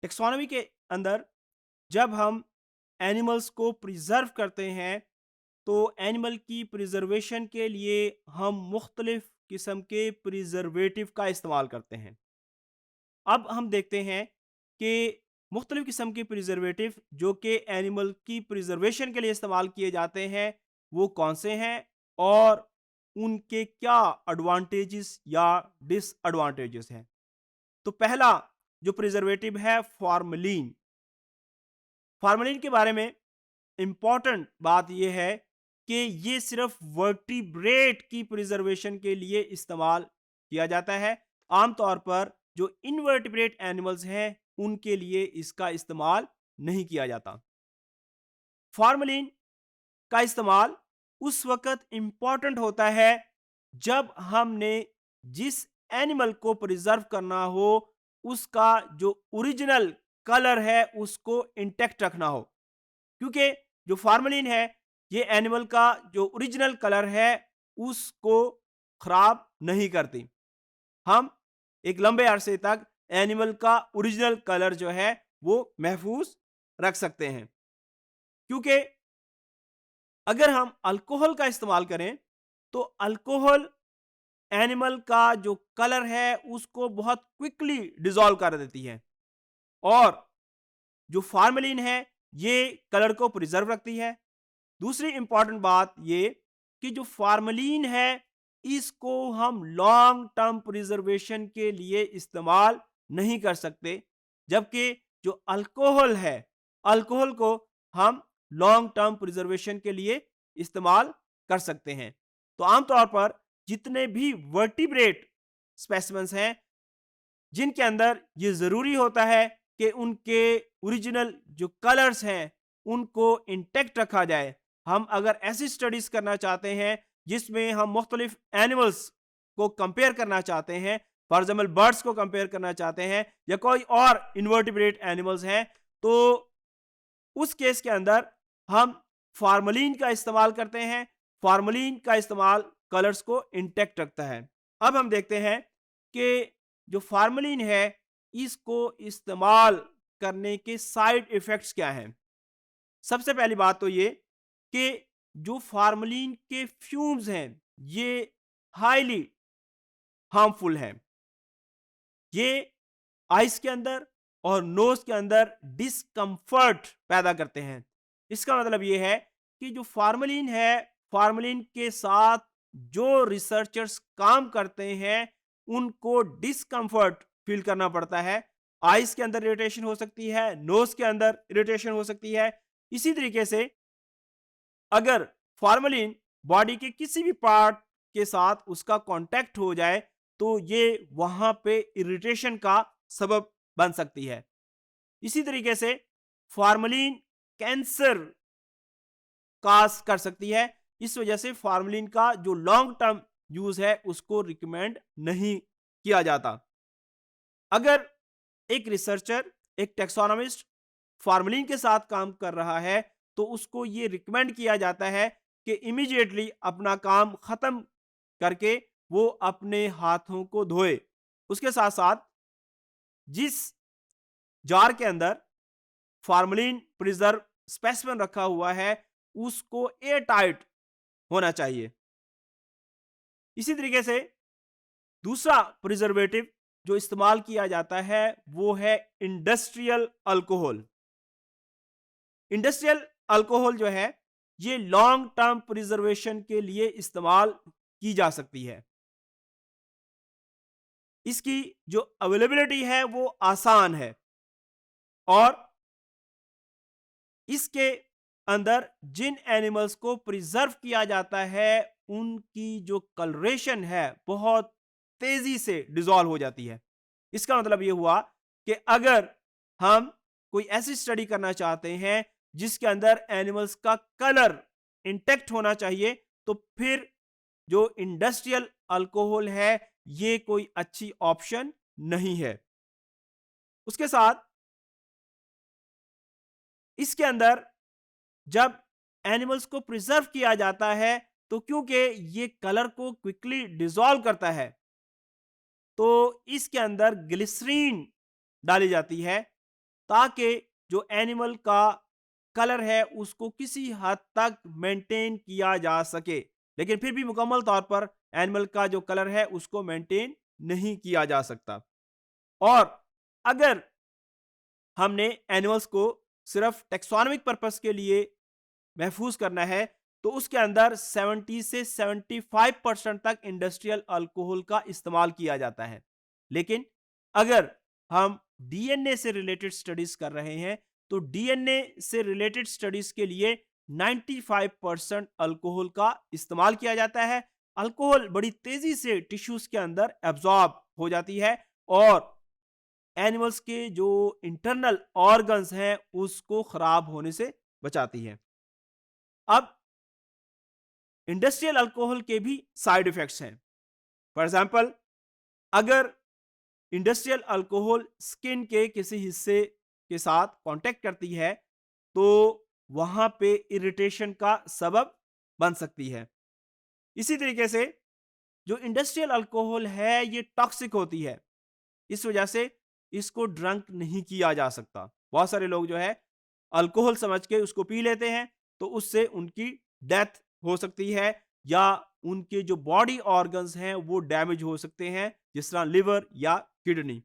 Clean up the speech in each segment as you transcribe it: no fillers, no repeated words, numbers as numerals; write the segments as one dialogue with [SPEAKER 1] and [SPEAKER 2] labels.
[SPEAKER 1] Taxonomy के अंदर जब हम एनिमल्स को प्रिजर्व करते हैं तो एनिमल की प्रिजर्वेशन के लिए हम मुख्तलिफ किस्म के प्रिजर्वेटिव का इस्तेमाल करते हैं। अब हम देखते हैं कि मुख्तलिफ किस्म के प्रिजर्वेटिव जो कि एनिमल की प्रिजर्वेशन के लिए इस्तेमाल किए जाते हैं वो कौन से हैं और उनके क्या एडवांटेजेस या डिसएडवांटेजेस हैं। तो पहला जो प्रिजर्वेटिव है फार्मलीन। फार्मलिन के बारे में इंपॉर्टेंट बात यह है कि ये सिर्फ वर्टिब्रेट की प्रिजर्वेशन के लिए इस्तेमाल किया जाता है। आमतौर पर जो इनवर्टिब्रेट एनिमल्स हैं उनके लिए इसका इस्तेमाल नहीं किया जाता। फार्मलिन का इस्तेमाल उस वक्त इंपॉर्टेंट होता है जब हमने जिस एनिमल को प्रिजर्व करना हो उसका जो ओरिजिनल कलर है उसको इंटैक्ट रखना हो, क्योंकि जो फार्मलिन है ये एनिमल का जो ओरिजिनल कलर है उसको खराब नहीं करती। हम एक लंबे अरसे तक एनिमल का ओरिजिनल कलर जो है वो महफूज रख सकते हैं, क्योंकि अगर हम अल्कोहल का इस्तेमाल करें तो अल्कोहल एनिमल का जो कलर है उसको बहुत क्विकली डिसॉल्व कर देती है, और जो फार्मलिन है ये कलर को प्रिजर्व रखती है। दूसरी इंपॉर्टेंट बात ये कि जो फार्मलिन है इसको हम लॉन्ग टर्म प्रिजर्वेशन के लिए इस्तेमाल नहीं कर सकते, जबकि जो अल्कोहल है अल्कोहल को हम लॉन्ग टर्म प्रिजर्वेशन के लिए इस्तेमाल कर सकते हैं। तो आमतौर पर जितने भी वर्टिब्रेट स्पेसिमेंस हैं जिनके अंदर ये ज़रूरी होता है कि उनके ओरिजिनल जो कलर्स हैं उनको इंटैक्ट रखा जाए। हम अगर ऐसी स्टडीज़ करना चाहते हैं जिसमें हम मुख्तलिफ एनिमल्स को कंपेयर करना चाहते हैं, फॉर एग्जाम्पल बर्ड्स को कंपेयर करना चाहते हैं या कोई और इन्वर्टिब्रेट एनिमल्स हैं, तो उस केस के अंदर हम फार्मलिन का इस्तेमाल करते हैं। फार्मलिन का इस्तेमाल कलर्स को इंटैक्ट रखता है। अब हम देखते हैं कि जो फार्मलिन है इसको इस्तेमाल करने के साइड इफेक्ट्स क्या हैं। सबसे पहली बात तो ये कि जो फार्मलिन के फ्यूम्स हैं ये हाईली हार्मफुल हैं। ये आइस के अंदर और नोज के अंदर डिस्कम्फर्ट पैदा करते हैं। इसका मतलब ये है कि जो फार्मलिन है, फार्मलिन के साथ जो रिसर्चर्स काम करते हैं उनको डिस्कम्फर्ट फील करना पड़ता है। आइस के अंदर इरिटेशन हो सकती है, नोज के अंदर इरिटेशन हो सकती है। इसी तरीके से अगर फार्मलिन बॉडी के किसी भी पार्ट के साथ उसका कांटेक्ट हो जाए तो ये वहां पे इरिटेशन का सबब बन सकती है। इसी तरीके से फार्मलिन कैंसर काज कर सकती है। इस वजह से फार्मलिन का जो लॉन्ग टर्म यूज है उसको रिकमेंड नहीं किया जाता। अगर एक रिसर्चर, एक टेक्सोनोमिस्ट फार्मलिन के साथ काम कर रहा है तो उसको ये रिकमेंड किया जाता है कि इमीडिएटली अपना काम खत्म करके वो अपने हाथों को धोए। उसके साथ साथ जिस जार के अंदर फार्मलिन प्रिजर्व स्पेसिमेन रखा हुआ है उसको एयर टाइट होना चाहिए। इसी तरीके से दूसरा प्रिजर्वेटिव जो इस्तेमाल किया जाता है वो है इंडस्ट्रियल अल्कोहल। इंडस्ट्रियल अल्कोहल जो है ये लॉन्ग टर्म प्रिजर्वेशन के लिए इस्तेमाल की जा सकती है। इसकी जो अवेलेबिलिटी है वो आसान है, और इसके अंदर जिन एनिमल्स को प्रिजर्व किया जाता है उनकी जो कलरेशन है बहुत तेजी से डिसॉल्व हो जाती है। इसका मतलब ये हुआ कि अगर हम कोई ऐसी स्टडी करना चाहते हैं जिसके अंदर एनिमल्स का कलर इंटैक्ट होना चाहिए तो फिर जो इंडस्ट्रियल अल्कोहल है ये कोई अच्छी ऑप्शन नहीं है। उसके साथ इसके अंदर जब एनिमल्स को प्रिजर्व किया जाता है तो क्योंकि ये कलर को क्विकली डिसॉल्व करता है तो इसके अंदर ग्लिसरीन डाली जाती है। ताकि जो एनिमल का कलर है उसको किसी हद तक मेंटेन किया जा सके, लेकिन फिर भी मुकम्मल तौर पर एनिमल का जो कलर है उसको मेंटेन नहीं किया जा सकता। और अगर हमने एनिमल्स को सिर्फ टेक्सोनोमिक पर्पस के लिए महफूज करना है, तो उसके अंदर 70 से 75% तक इंडस्ट्रियल अल्कोहल का इस्तेमाल किया जाता है। लेकिन अगर हम डीएनए से रिलेटेड स्टडीज कर रहे हैं, तो डीएनए से रिलेटेड स्टडीज के लिए 95% अल्कोहल का इस्तेमाल किया जाता है। अल्कोहल बड़ी तेजी से टिश्यूज के अंदर एब्जॉर्ब हो जाती है और एनिमल्स के जो इंटरनल ऑर्गन्स हैं उसको खराब होने से बचाती है। अब इंडस्ट्रियल अल्कोहल के भी साइड इफेक्ट्स हैं। फॉर एग्जांपल, अगर इंडस्ट्रियल अल्कोहल स्किन के किसी हिस्से के साथ कांटेक्ट करती है, तो वहां पे इरिटेशन का सबब बन सकती है। इसी तरीके से जो इंडस्ट्रियल अल्कोहल है ये टॉक्सिक होती है, इस वजह से इसको ड्रंक नहीं किया जा सकता। बहुत सारे लोग जो है अल्कोहल समझ के उसको पी लेते हैं, तो उससे उनकी डेथ हो सकती है या उनके जो बॉडी ऑर्गन्स हैं वो डैमेज हो सकते हैं, जिस तरह लिवर या किडनी।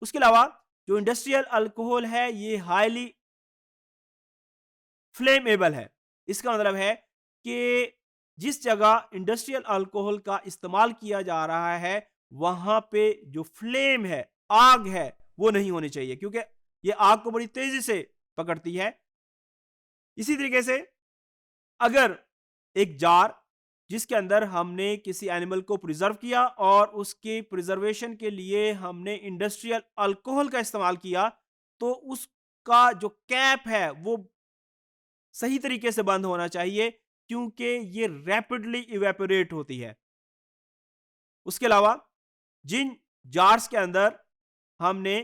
[SPEAKER 1] उसके अलावा जो इंडस्ट्रियल अल्कोहल है ये हाईली फ्लेमेबल है। इसका मतलब है कि जिस जगह इंडस्ट्रियल अल्कोहल का इस्तेमाल किया जा रहा है वहां पे जो फ्लेम है, आग है, वो नहीं होनी चाहिए, क्योंकि ये आग को बड़ी तेजी से पकड़ती है। इसी तरीके से अगर एक जार जिसके अंदर हमने किसी एनिमल को प्रिजर्व किया और उसके प्रिजर्वेशन के लिए हमने इंडस्ट्रियल अल्कोहल का इस्तेमाल किया, तो उसका जो कैप है वो सही तरीके से बंद होना चाहिए, क्योंकि ये रैपिडली इवेपोरेट होती है। उसके अलावा जिन जार्स के अंदर हमने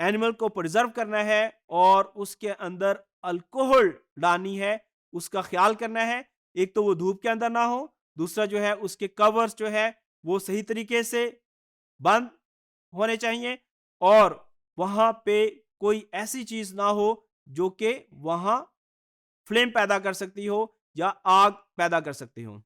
[SPEAKER 1] एनिमल को प्रिजर्व करना है और उसके अंदर अल्कोहल डालनी है, उसका ख्याल करना है। एक तो वो धूप के अंदर ना हो, दूसरा जो है उसके कवर्स जो है वो सही तरीके से बंद होने चाहिए और वहां पे कोई ऐसी चीज ना हो जो कि वहां फ्लेम पैदा कर सकती हो या आग पैदा कर सकती हो।